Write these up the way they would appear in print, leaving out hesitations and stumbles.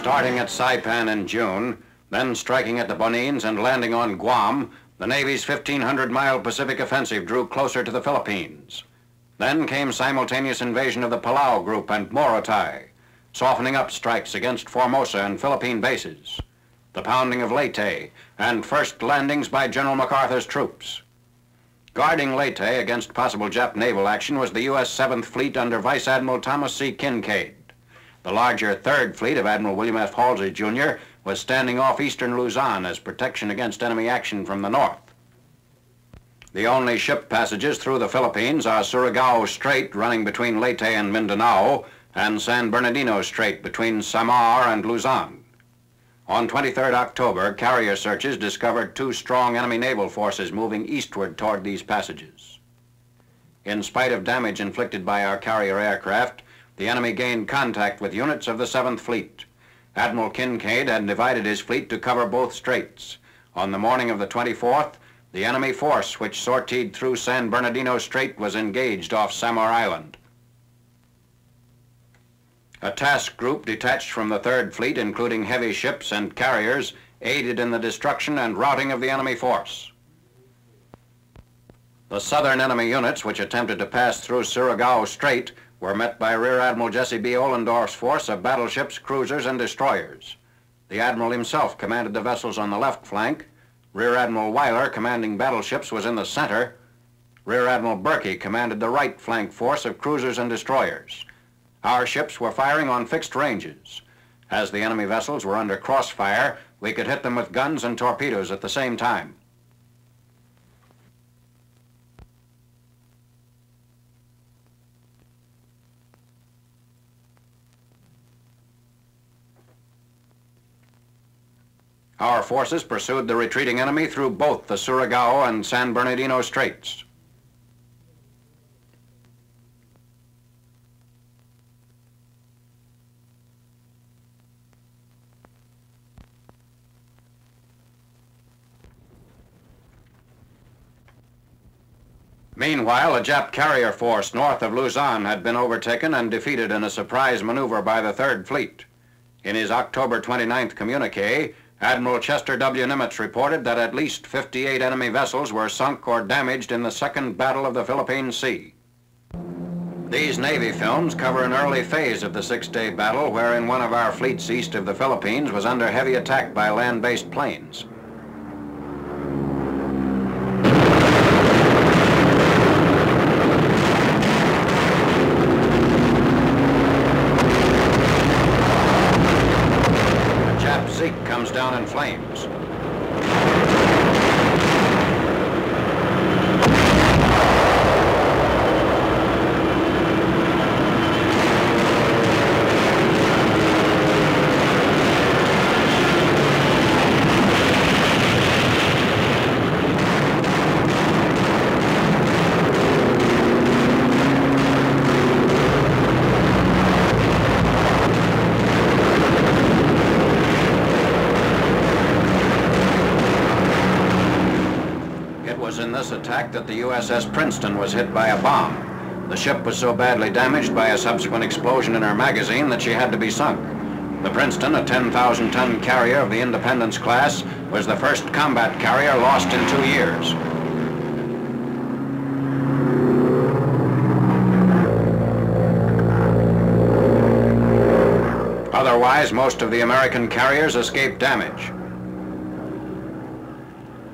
Starting at Saipan in June, then striking at the Bonines and landing on Guam, the Navy's 1,500-mile Pacific offensive drew closer to the Philippines. Then came simultaneous invasion of the Palau Group and Morotai, softening up strikes against Formosa and Philippine bases, the pounding of Leyte, and first landings by General MacArthur's troops. Guarding Leyte against possible Jap naval action was the U.S. 7th Fleet under Vice Admiral Thomas C. Kincaid. The larger 3rd Fleet of Admiral William F. Halsey, Jr. was standing off eastern Luzon as protection against enemy action from the north. The only ship passages through the Philippines are Surigao Strait running between Leyte and Mindanao and San Bernardino Strait between Samar and Luzon. On 23rd October, carrier searches discovered 2 strong enemy naval forces moving eastward toward these passages. In spite of damage inflicted by our carrier aircraft, the enemy gained contact with units of the 7th Fleet. Admiral Kincaid had divided his fleet to cover both straits. On the morning of the 24th, the enemy force which sortied through San Bernardino Strait was engaged off Samar Island. A task group detached from the 3rd Fleet, including heavy ships and carriers, aided in the destruction and routing of the enemy force. The southern enemy units which attempted to pass through Surigao Strait were met by Rear Admiral Jesse B. Ollendorf's force of battleships, cruisers, and destroyers. The Admiral himself commanded the vessels on the left flank. Rear Admiral Weiler, commanding battleships, was in the center. Rear Admiral Berkey commanded the right flank force of cruisers and destroyers. Our ships were firing on fixed ranges. As the enemy vessels were under crossfire, we could hit them with guns and torpedoes at the same time. Our forces pursued the retreating enemy through both the Surigao and San Bernardino Straits. Meanwhile, a Jap carrier force north of Luzon had been overtaken and defeated in a surprise maneuver by the 3rd Fleet. In his October 29th communique, Admiral Chester W. Nimitz reported that at least 58 enemy vessels were sunk or damaged in the Second Battle of the Philippine Sea. These Navy films cover an early phase of the 6-day battle wherein one of our fleets east of the Philippines was under heavy attack by land-based planes. Comes down in flames. In this attack that the USS Princeton was hit by a bomb. The ship was so badly damaged by a subsequent explosion in her magazine that she had to be sunk. The Princeton, a 10,000-ton carrier of the Independence class, was the first combat carrier lost in 2 years. Otherwise, most of the American carriers escaped damage.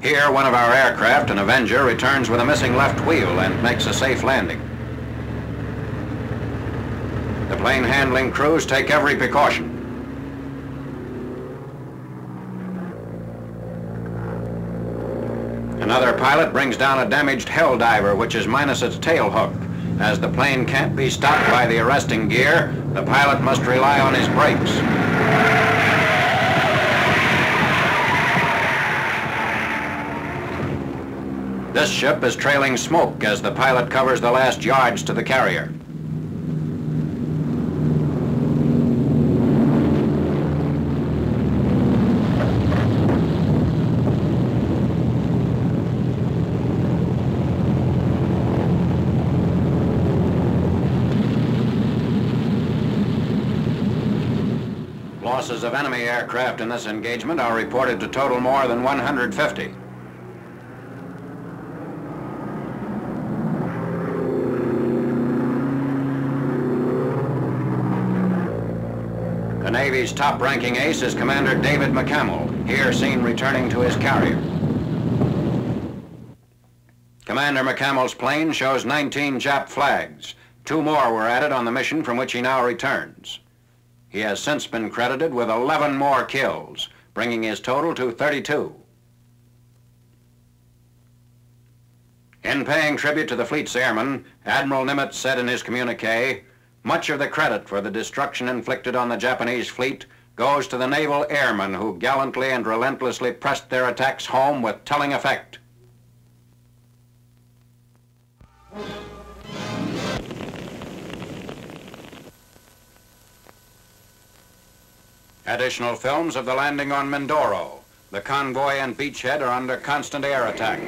Here, one of our aircraft, an Avenger, returns with a missing left wheel and makes a safe landing. The plane handling crews take every precaution. Another pilot brings down a damaged hell diver, which is minus its tail hook. As the plane can't be stopped by the arresting gear, the pilot must rely on his brakes. This ship is trailing smoke as the pilot covers the last yards to the carrier. Losses of enemy aircraft in this engagement are reported to total more than 150. The Navy's top-ranking ace is Commander David McCamel, here seen returning to his carrier. Commander McCamel's plane shows 19 Jap flags. 2 more were added on the mission from which he now returns. He has since been credited with 11 more kills, bringing his total to 32. In paying tribute to the fleet's airmen, Admiral Nimitz said in his communique, "Much of the credit for the destruction inflicted on the Japanese fleet goes to the naval airmen who gallantly and relentlessly pressed their attacks home with telling effect." Additional films of the landing on Mindoro. The convoy and beachhead are under constant air attack.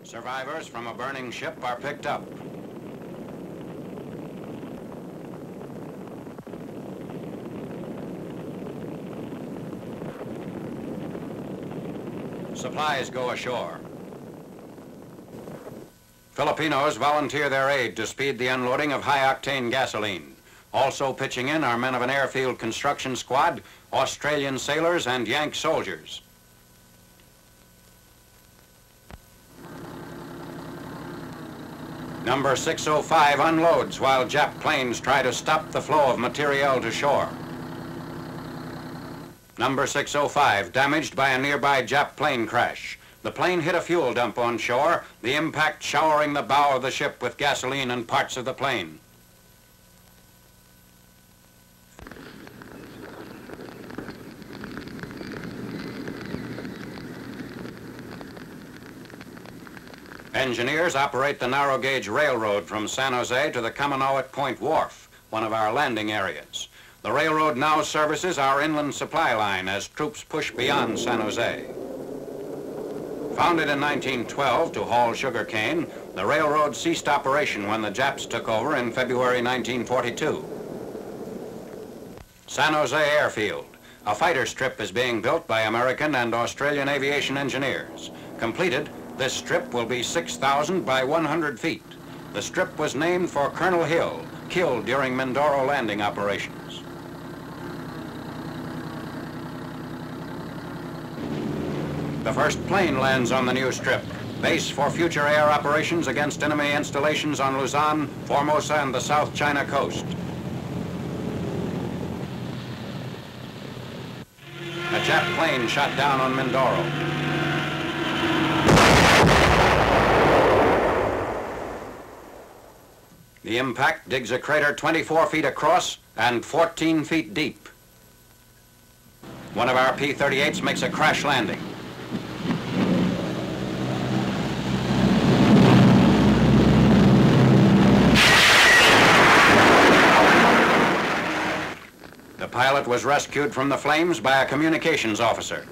Survivors from a burning ship are picked up. Supplies go ashore. Filipinos volunteer their aid to speed the unloading of high-octane gasoline. Also pitching in are men of an airfield construction squad, Australian sailors, and Yank soldiers. Number 605 unloads while Jap planes try to stop the flow of materiel to shore. Number 605 damaged by a nearby Jap plane crash. The plane hit a fuel dump on shore, the impact showering the bow of the ship with gasoline and parts of the plane. Engineers operate the narrow-gauge railroad from San Jose to the Kamanawit Point Wharf, one of our landing areas. The railroad now services our inland supply line as troops push beyond San Jose. Founded in 1912 to haul sugarcane, the railroad ceased operation when the Japs took over in February 1942. San Jose Airfield. A fighter strip is being built by American and Australian aviation engineers. Completed, this strip will be 6,000 by 100 feet. The strip was named for Colonel Hill, killed during Mindoro landing operations. The first plane lands on the new strip, base for future air operations against enemy installations on Luzon, Formosa, and the South China coast. A Jap plane shot down on Mindoro. The impact digs a crater 24 feet across and 14 feet deep. One of our P-38s makes a crash landing. The pilot was rescued from the flames by a communications officer.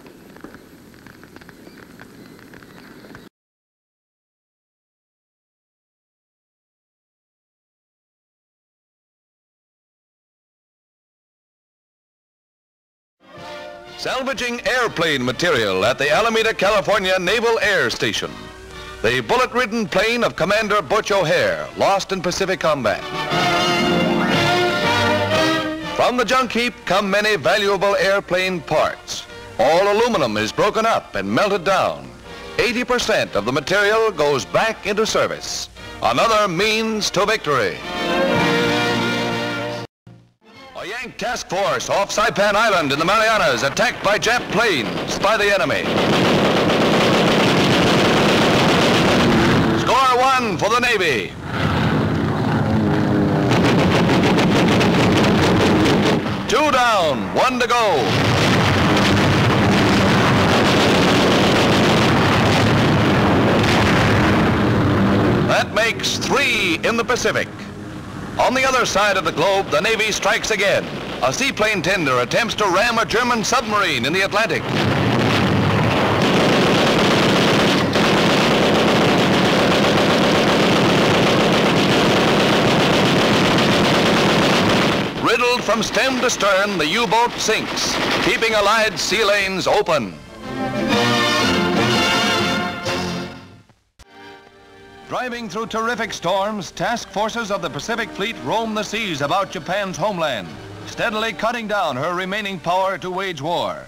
Salvaging airplane material at the Alameda, California Naval Air Station. The bullet-ridden plane of Commander Butch O'Hare, lost in Pacific combat. From the junk heap come many valuable airplane parts. All aluminum is broken up and melted down. 80% of the material goes back into service. Another means to victory. A Yank task force off Saipan Island in the Marianas attacked by Jap planes by the enemy. Score 1 for the Navy. 1 to go. That makes 3 in the Pacific. On the other side of the globe, the Navy strikes again. A seaplane tender attempts to ram a German submarine in the Atlantic. Riddled from stem to stern, the U-boat sinks, keeping Allied sea lanes open. Driving through terrific storms, task forces of the Pacific Fleet roam the seas about Japan's homeland, steadily cutting down her remaining power to wage war.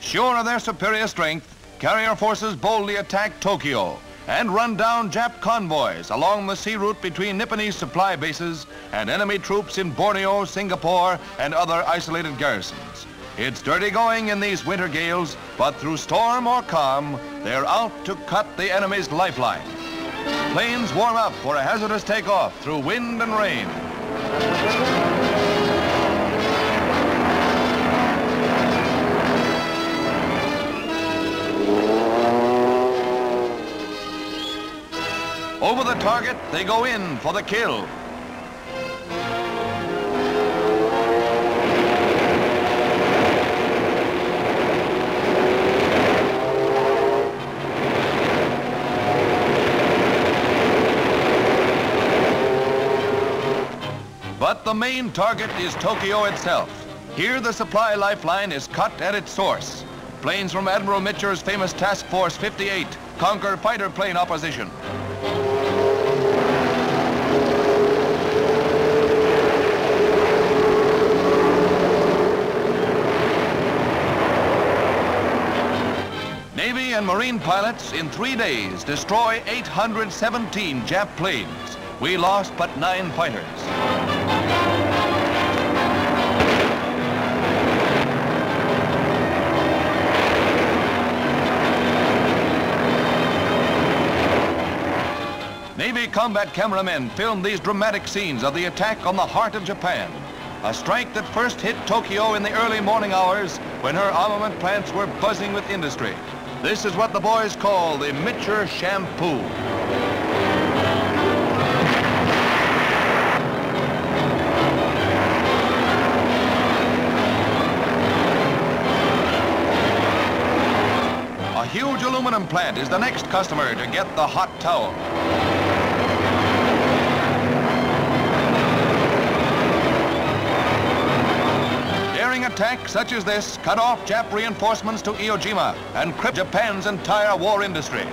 Sure of their superior strength, carrier forces boldly attack Tokyo and run down Jap convoys along the sea route between Nipponese supply bases and enemy troops in Borneo, Singapore, and other isolated garrisons. It's dirty going in these winter gales, but through storm or calm, they're out to cut the enemy's lifeline. Planes warm up for a hazardous takeoff through wind and rain. Over the target, they go in for the kill. But the main target is Tokyo itself. Here the supply lifeline is cut at its source. Planes from Admiral Mitcher's famous Task Force 58 conquer fighter plane opposition. Navy and Marine pilots in 3 days destroy 817 Jap planes. We lost but 9 fighters. Navy combat cameramen filmed these dramatic scenes of the attack on the heart of Japan. A strike that first hit Tokyo in the early morning hours when her armament plants were buzzing with industry. This is what the boys call the Mitcher Shampoo. A huge aluminum plant is the next customer to get the hot towel. Daring attacks such as this cut off Jap reinforcements to Iwo Jima and crippled Japan's entire war industry.